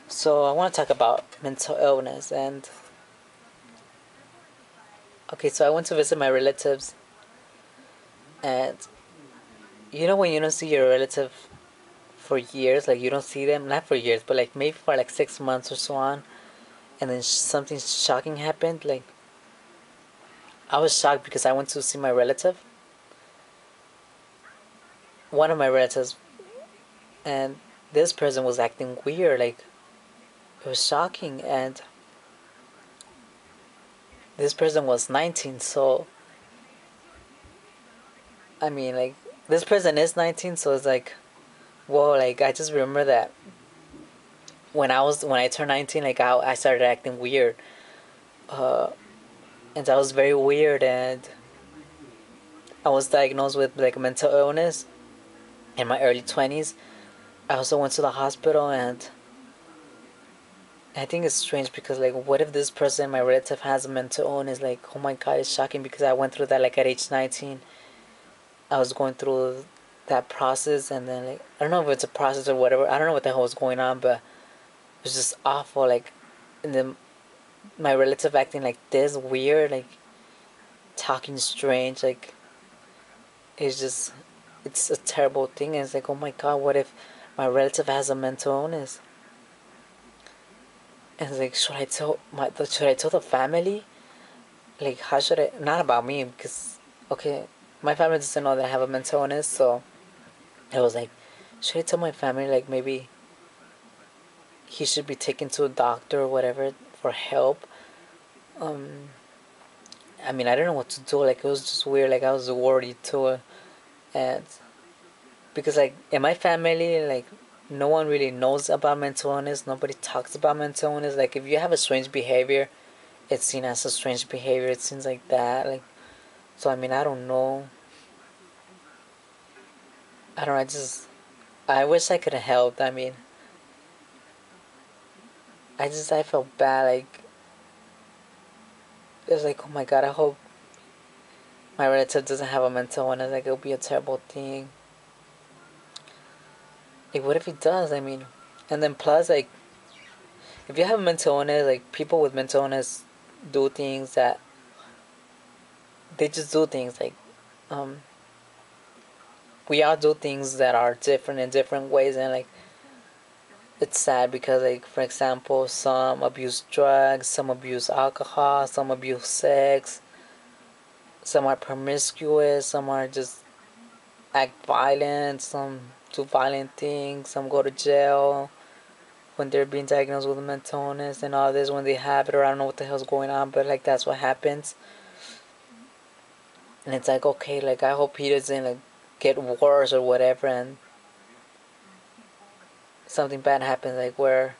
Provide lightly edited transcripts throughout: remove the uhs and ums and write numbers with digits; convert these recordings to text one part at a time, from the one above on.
So I want to talk about mental illness and okay, so I went to visit my relatives and when you don't see your relative for years, like you don't see them not for years, but like maybe for like 6 months or so on, and then something shocking happened. Like I was shocked because I went to see my relative, one of my relatives, and this person was acting weird. Like it was shocking, and this person was 19. So I mean, like this person is 19, so it's like whoa. Like I just remember that when I turned 19, like I started acting weird, uh, and that was very weird. And I was diagnosed with like mental illness in my early 20s. I also went to the hospital, and I think it's strange because like, what if this person, my relative, has a mental illness? Like, oh my god, it's shocking because I went through that like at age 19. I was going through that process, and then like I don't know if it's a process or whatever. I don't know what the hell was going on, but it was just awful. Like, and then my relative acting like this weird, like talking strange, like it's just it's a terrible thing. And it's like, oh my god, what if my relative has a mental illness? And it's like, should I tell the family? Like, how should I? Not about me, because okay, my family doesn't know that I have a mental illness, so I was like, should I tell my family like maybe he should be taken to a doctor or whatever for help? Um, I mean, I don't know what to do. Like, it was just weird. Like, I was worried too, and because like in my family, like no one really knows about mental illness. Nobody talks about mental illness. Like, if you have a strange behavior, it's seen as a strange behavior. It seems like that. Like, so I mean, I don't know. I don't know. I wish I could have helped. I mean, I felt bad. Like, it was like, oh my god, I hope my relative doesn't have a mental illness. Like, it'll be a terrible thing. Like, what if he does? I mean, and then plus, like, if you have mental illness, like, people with mental illness do things that they just do things. Like, um, we all do things that are different in different ways, and like, it's sad because, like, for example, some abuse drugs, some abuse alcohol, some abuse sex, some are promiscuous, some are just act violent, some do violent things, some go to jail when they're being diagnosed with mental illness and all this when they have it, or I don't know what the hell's going on, but like that's what happens. And it's like, okay, like I hope he doesn't like get worse or whatever, and something bad happens, like where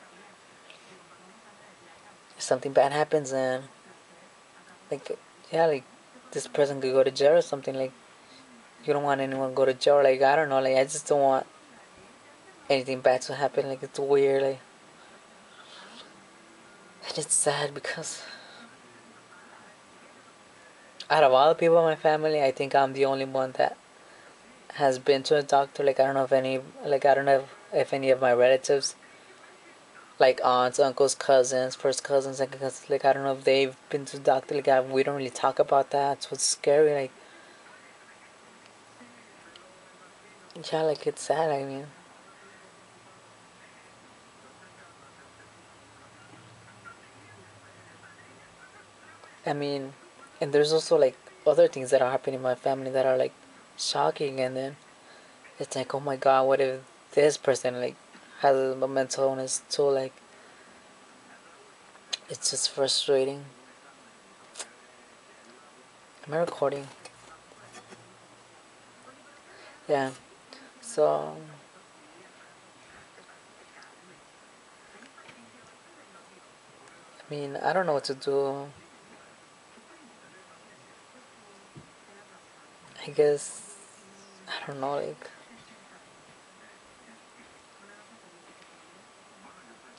something bad happens and like yeah, like this person could go to jail or something. Like you don't want anyone to go to jail. Like I don't know, like I just don't want anything bad to happen. Like it's weird, like and it's sad because out of all the people in my family, I think I'm the only one that has been to a doctor. Like I don't know if any of my relatives, like aunts, uncles, cousins, first cousins, second cousins, like I don't know if they've been to the doctor. Like we don't really talk about that. So it's scary. Like yeah, like it's sad. I mean, and there's also like other things that are happening in my family that are like shocking, and then it's like, oh my god, what if this person like has a mental illness too? Like it's just frustrating. Am I recording? Yeah. So I mean, I don't know what to do. I guess I don't know. Like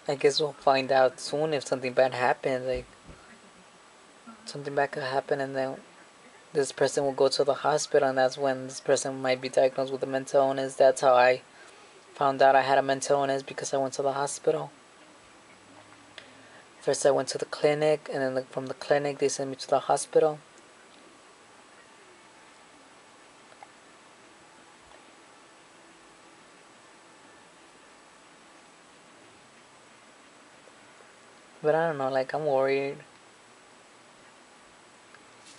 I guess we'll find out soon if something bad happens. Like something bad could happen, and then this person will go to the hospital, and that's when this person might be diagnosed with a mental illness. That's how I found out I had a mental illness, because I went to the hospital. First, I went to the clinic, and then from the clinic, they sent me to the hospital. But I don't know, like, I'm worried.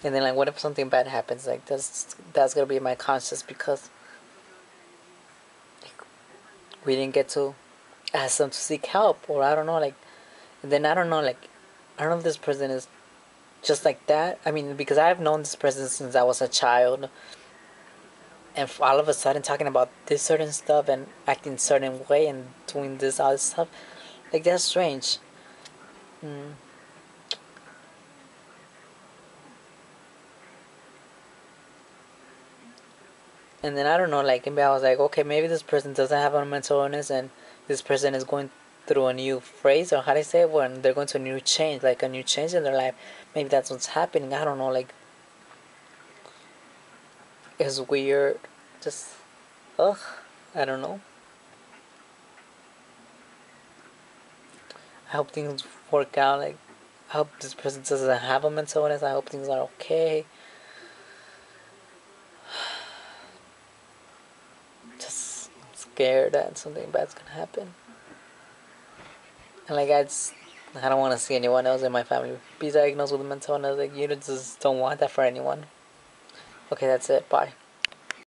And then, like, what if something bad happens? Like, that's gonna be my conscience because we didn't get to ask them to seek help, or I don't know, like, and then I don't know, like, I don't know if this person is just like that. I mean, because I've known this person since I was a child, and all of a sudden talking about this certain stuff and acting a certain way and doing this other stuff, like, that's strange. Mm. And then I don't know, like, maybe I was like, okay, maybe this person doesn't have a mental illness, and this person is going through a new phase, or how do I say it, when they're going to a new change, like a new change in their life. Maybe that's what's happening. I don't know, like, it's weird. Just, ugh, I don't know. I hope things work out. Like, I hope this person doesn't have a mental illness. I hope things are okay. Just scared that something bad's gonna happen. And like, I don't want to see anyone else in my family be diagnosed with mental illness. Like, you just don't want that for anyone. Okay, that's it. Bye.